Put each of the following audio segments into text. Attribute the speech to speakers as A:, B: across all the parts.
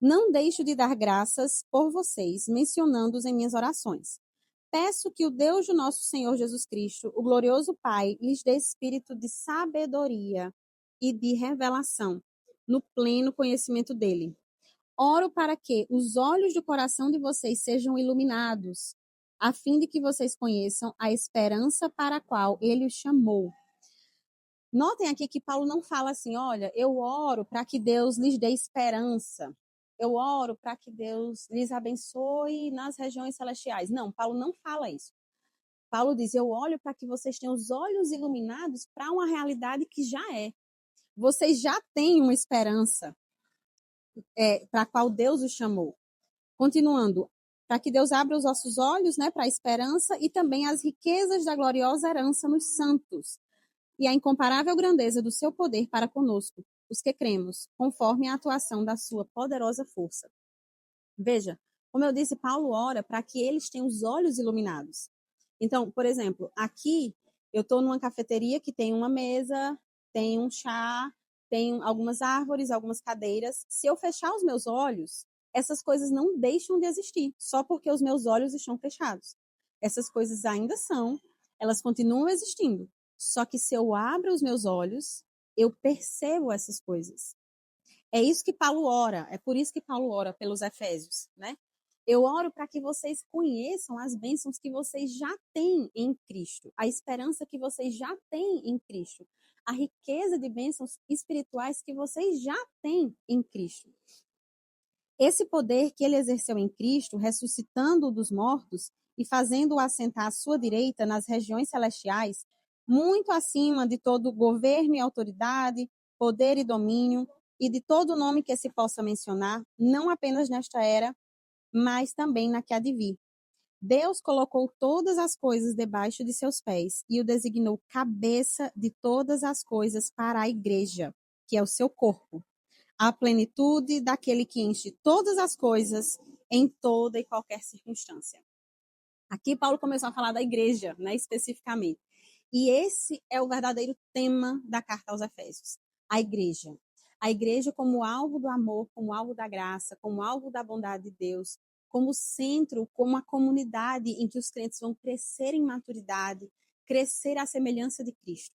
A: Não deixo de dar graças por vocês, mencionando-os em minhas orações. Peço que o Deus do nosso Senhor Jesus Cristo, o glorioso Pai, lhes dê espírito de sabedoria e de revelação, no pleno conhecimento dele. Oro para que os olhos do coração de vocês sejam iluminados, a fim de que vocês conheçam a esperança para a qual ele os chamou. Notem aqui que Paulo não fala assim, olha, eu oro para que Deus lhes dê esperança. Eu oro para que Deus lhes abençoe nas regiões celestiais. Não, Paulo não fala isso. Paulo diz, eu olho para que vocês tenham os olhos iluminados para uma realidade que já é. Vocês já têm uma esperança para a qual Deus os chamou. Continuando, para que Deus abra os vossos olhos, né, para a esperança e também as riquezas da gloriosa herança nos santos e a incomparável grandeza do seu poder para conosco, os que cremos, conforme a atuação da sua poderosa força. Veja, como eu disse, Paulo ora para que eles tenham os olhos iluminados. Então, por exemplo, aqui eu estou numa cafeteria que tem uma mesa, tem um chá, tem algumas árvores, algumas cadeiras. Se eu fechar os meus olhos, essas coisas não deixam de existir, só porque os meus olhos estão fechados. Essas coisas ainda são, elas continuam existindo. Só que se eu abro os meus olhos, eu percebo essas coisas. É isso que Paulo ora, é por isso que Paulo ora pelos Efésios, né? Eu oro para que vocês conheçam as bênçãos que vocês já têm em Cristo, a esperança que vocês já têm em Cristo, a riqueza de bênçãos espirituais que vocês já têm em Cristo. Esse poder que ele exerceu em Cristo, ressuscitando-o dos mortos e fazendo-o assentar à sua direita nas regiões celestiais, muito acima de todo governo e autoridade, poder e domínio, e de todo nome que se possa mencionar, não apenas nesta era, mas também na que há de vir. Deus colocou todas as coisas debaixo de seus pés e o designou cabeça de todas as coisas para a igreja, que é o seu corpo, a plenitude daquele que enche todas as coisas em toda e qualquer circunstância. Aqui Paulo começou a falar da igreja, né, especificamente. E esse é o verdadeiro tema da carta aos Efésios, a igreja. A igreja como alvo do amor, como alvo da graça, como alvo da bondade de Deus, como centro, como a comunidade em que os crentes vão crescer em maturidade, crescer à semelhança de Cristo.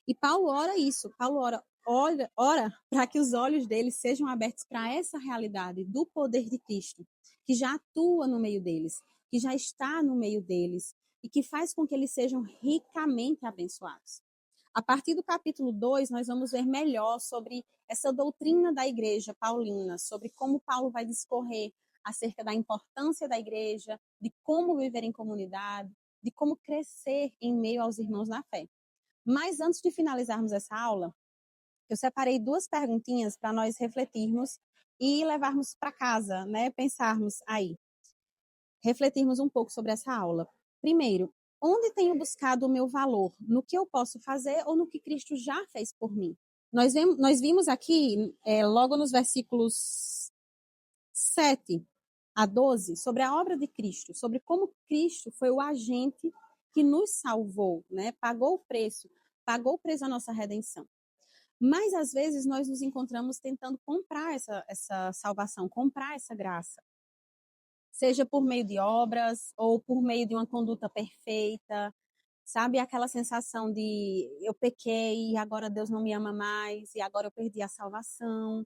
A: E Paulo ora isso, Paulo ora para que os olhos deles sejam abertos para essa realidade do poder de Cristo, que já atua no meio deles, que já está no meio deles e que faz com que eles sejam ricamente abençoados. A partir do capítulo 2, nós vamos ver melhor sobre essa doutrina da igreja paulina, sobre como Paulo vai discorrer acerca da importância da igreja, de como viver em comunidade, de como crescer em meio aos irmãos na fé. Mas antes de finalizarmos essa aula, eu separei duas perguntinhas para nós refletirmos e levarmos para casa, né? Pensarmos aí, refletirmos um pouco sobre essa aula. Primeiro, onde tenho buscado o meu valor? No que eu posso fazer ou no que Cristo já fez por mim? Nós vimos aqui, logo nos versículos 7 a 12, sobre a obra de Cristo, sobre como Cristo foi o agente que nos salvou, né? Pagou o preço da nossa redenção. Mas, às vezes, nós nos encontramos tentando comprar essa salvação, comprar essa graça. Seja por meio de obras ou por meio de uma conduta perfeita, sabe? Aquela sensação de eu pequei e agora Deus não me ama mais e agora eu perdi a salvação.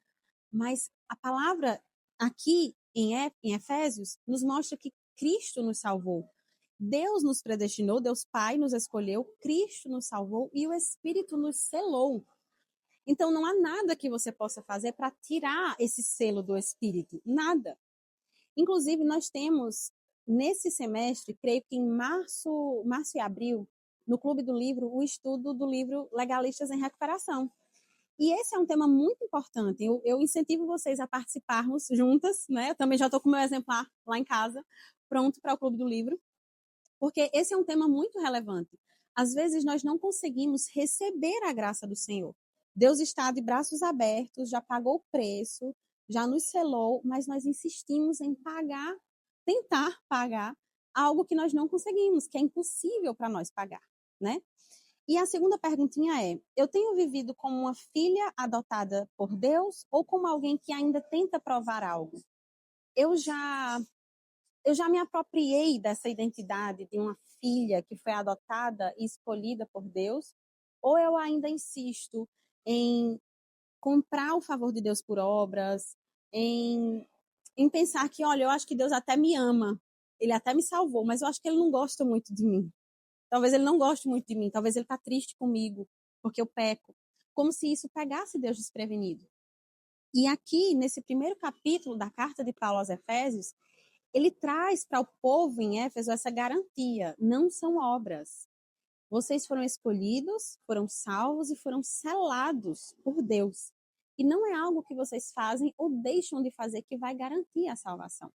A: Mas a palavra aqui em Efésios nos mostra que Cristo nos salvou. Deus nos predestinou, Deus Pai nos escolheu, Cristo nos salvou e o Espírito nos selou. Então não há nada que você possa fazer para tirar esse selo do Espírito, nada. Inclusive nós temos nesse semestre, creio que em março e abril, no Clube do Livro, o estudo do livro Legalistas em Recuperação. E esse é um tema muito importante. Eu incentivo vocês a participarmos juntas, né? Eu também já estou com o meu exemplar lá em casa, pronto para o Clube do Livro, porque esse é um tema muito relevante. Às vezes nós não conseguimos receber a graça do Senhor. Deus está de braços abertos, já pagou o preço, já nos selou, mas nós insistimos em pagar, tentar pagar algo que nós não conseguimos, que é impossível para nós pagar, né? E a segunda perguntinha é: eu tenho vivido como uma filha adotada por Deus ou como alguém que ainda tenta provar algo? Eu já eu já me apropriei dessa identidade de uma filha que foi adotada e escolhida por Deus, ou eu ainda insisto em comprar o favor de Deus por obras, em, em pensar que, olha, eu acho que Deus até me ama, ele até me salvou, mas eu acho que ele não gosta muito de mim. Talvez ele não goste muito de mim, talvez ele está triste comigo, porque eu peco. Como se isso pegasse Deus desprevenido. E aqui, nesse primeiro capítulo da carta de Paulo aos Efésios, ele traz para o povo em Éfeso essa garantia: não são obras. Vocês foram escolhidos, foram salvos e foram selados por Deus. E não é algo que vocês fazem ou deixam de fazer que vai garantir a salvação.